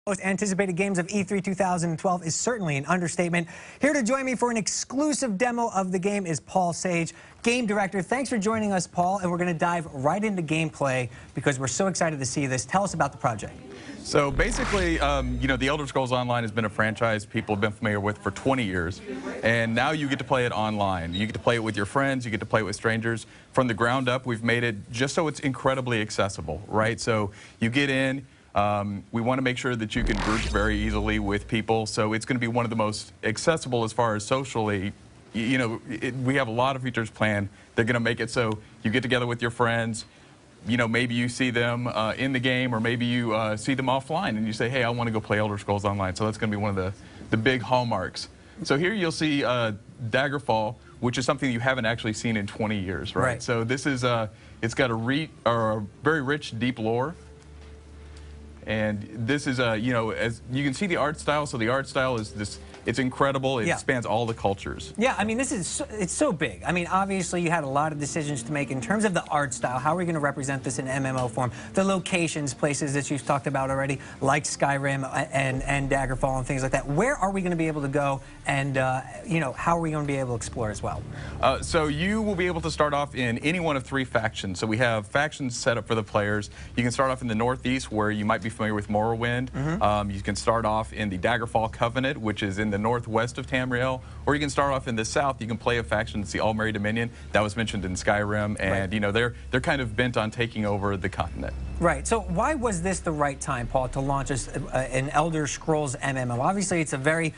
Most anticipated games of E3 2012 is certainly an understatement. Here to join me for an exclusive demo of the game is Paul Sage, game director. Thanks for joining us, Paul, and we're going to dive right into gameplay because we're so excited to see this. Tell us about the project. So basically, the Elder Scrolls Online has been a franchise people have been familiar with for 20 years, and now you get to play it online. You get to play it with your friends, you get to play it with strangers. From the ground up, we've made it just so it's incredibly accessible, right? So you get in, we want to make sure that you can group very easily with people, so it's going to be one of the most accessible as far as socially. We have a lot of features planned. They're going to make it so you get together with your friends. Maybe you see them in the game, or maybe you see them offline, and you say, hey, I want to go play Elder Scrolls Online. So that's going to be one of the big hallmarks. So here you'll see Daggerfall, which is something you haven't actually seen in 20 years, right? So this is, it's got a very rich, deep lore. And this is, as you can see the art style, so the art style is this, it's incredible. It spans all the cultures. Yeah, I mean, it's so big. I mean, obviously you had a lot of decisions to make in terms of the art style. How are we going to represent this in MMO form? The locations, places that you've talked about already, like Skyrim and Daggerfall and things like that. Where are we going to be able to go, and how are we going to be able to explore as well? So you will be able to start off in any one of 3 factions. So we have factions set up for the players. You can start off in the Northeast, where you might be familiar with Morrowind. You can start off in the Daggerfall Covenant, which is in the northwest of Tamriel, or you can start off in the south. You can play a faction that's the Aldmeri Dominion that was mentioned in Skyrim, and they're kind of bent on taking over the continent. Right. So why was this the right time, Paul, to launch an Elder Scrolls MMO? Obviously, it's a very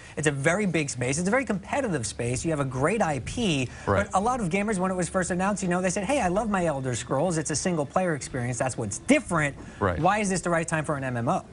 big space. It's a very competitive space. You have a great IP, but a lot of gamers, when it was first announced, they said, hey, I love my Elder Scrolls. It's a single-player experience. That's what's different. Why is this the right time for an MMO?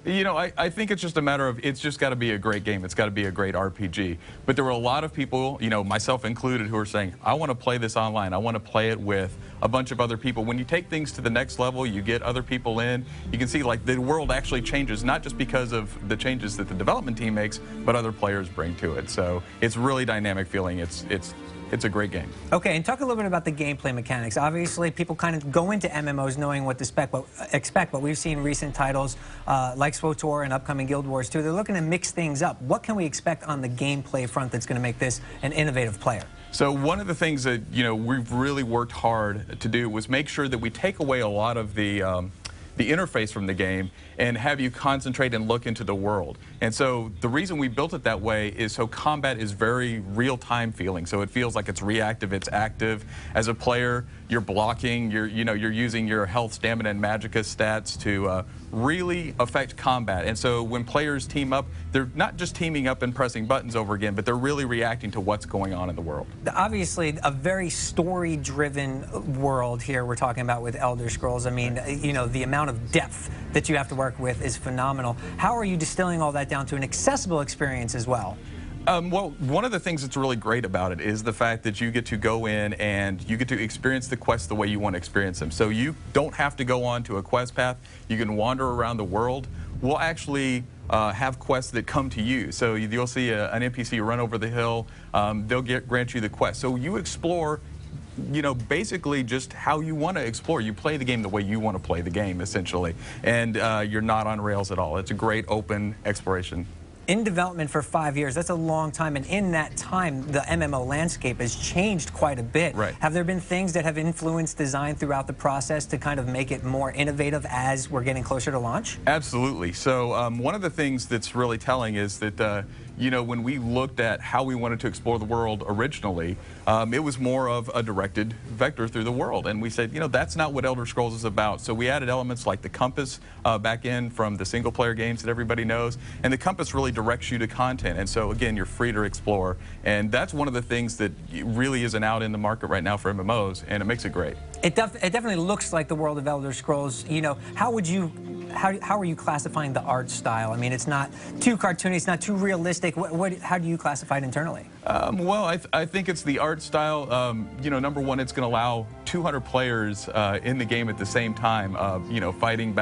I think it's just a matter of, it's just got to be a great game. It's got to be a great RPG. But there were a lot of people, myself included, who are saying, I want to play this online. I want to play it with a bunch of other people. When you take things to the next level, you get other people in, you can see like the world actually changes, not just because of the changes that the development team makes, but other players bring to it. So it's really dynamic feeling. It's a great game. Okay, and talk a little bit about the gameplay mechanics. Obviously, people kind of go into MMOs knowing what to expect, but we've seen recent titles like SWTOR and upcoming Guild Wars 2. They're looking to mix things up. What can we expect on the gameplay front that's going to make this an innovative player? So one of the things that we've really worked hard to do was make sure that we take away a lot of the interface from the game and have you concentrate and look into the world. And so the reason we built it that way is so combat is very real-time feeling. So it feels like it's reactive, it's active. As a player, you're blocking, you're using your health, stamina, and magicka stats to really affect combat. And so when players team up, they're not just teaming up and pressing buttons over again, but they're really reacting to what's going on in the world. Obviously, a very story-driven world here we're talking about with Elder Scrolls. I mean, the amount of depth that you have to work with is phenomenal. How are you distilling all that down to an accessible experience as well? Well, one of the things that's really great about it is the fact that you get to go in and you get to experience the quests the way you want to experience them. So you don't have to go on to a quest path. You can wander around the world. We'll actually have quests that come to you. So you'll see an NPC run over the hill. They'll grant you the quest. So you explore basically just how you want to explore. You play the game the way you want to play the game, essentially. And you're not on rails at all. It's a great open exploration. In development for 5 years, that's a long time, and in that time, the MMO landscape has changed quite a bit. Have there been things that have influenced design throughout the process to kind of make it more innovative as we're getting closer to launch? Absolutely. So one of the things that's really telling is that when we looked at how we wanted to explore the world originally, it was more of a directed vector through the world. And we said, that's not what Elder Scrolls is about. So we added elements like the compass back in from the single-player games that everybody knows. And the compass really directs you to content. And so, again, you're free to explore. And that's one of the things that really isn't out in the market right now for MMOs, and it makes it great. It definitely looks like the world of Elder Scrolls. How are you classifying the art style? I mean, it's not too cartoony, it's not too realistic. How do you classify it internally? Well, I think it's the art style. Number one, it's going to allow 200 players in the game at the same time, fighting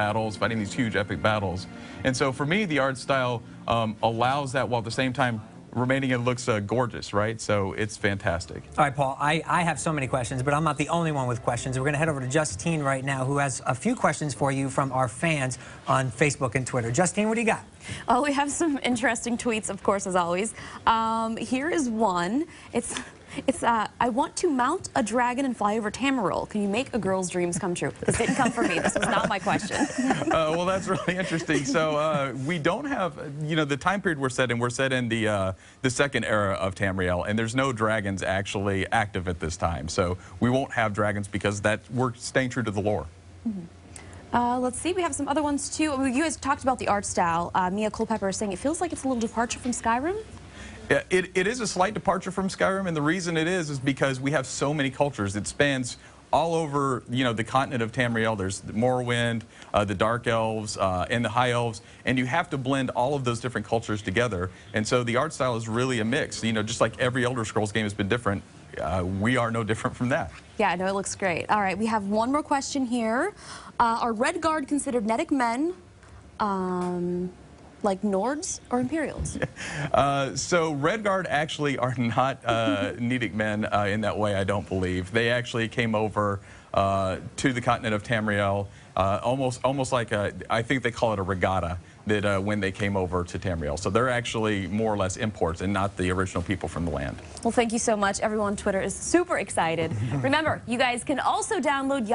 these huge epic battles. And so for me, the art style allows that while at the same time remaining. It looks gorgeous, right? So it's fantastic. All right, Paul, I have so many questions, but I'm not the only one with questions. We're going to head over to Justine right now, who has a few questions for you from our fans on Facebook and Twitter. Justine, what do you got? Oh, we have some interesting tweets, of course, as always. Here is one. It's I want to mount a dragon and fly over Tamriel. Can you make a girl's dreams come true? This didn't come from me. This was not my question. Well, that's really interesting. So we don't have, the time period we're set in the second era of Tamriel, and there's no dragons actually active at this time. So we won't have dragons because we're staying true to the lore. Let's see, we have some other ones too. You guys talked about the art style. Mia Culpepper is saying it feels like it's a little departure from Skyrim. It is a slight departure from Skyrim, and the reason it is because we have so many cultures. It spans all over, the continent of Tamriel. There's the Morrowind, the Dark Elves, and the High Elves, and you have to blend all of those different cultures together. And so the art style is really a mix. Just like every Elder Scrolls game has been different, we are no different from that. Yeah, no, it looks great. All right, we have one more question here. Are Redguard considered Nedic men? Like Nords or Imperials? So Redguard actually are not Nedic men in that way, I don't believe. They actually came over to the continent of Tamriel, almost like I think they call it a regatta, that when they came over to Tamriel. So they're actually more or less imports and not the original people from the land. Well, thank you so much. Everyone on Twitter is super excited. Remember, you guys can also download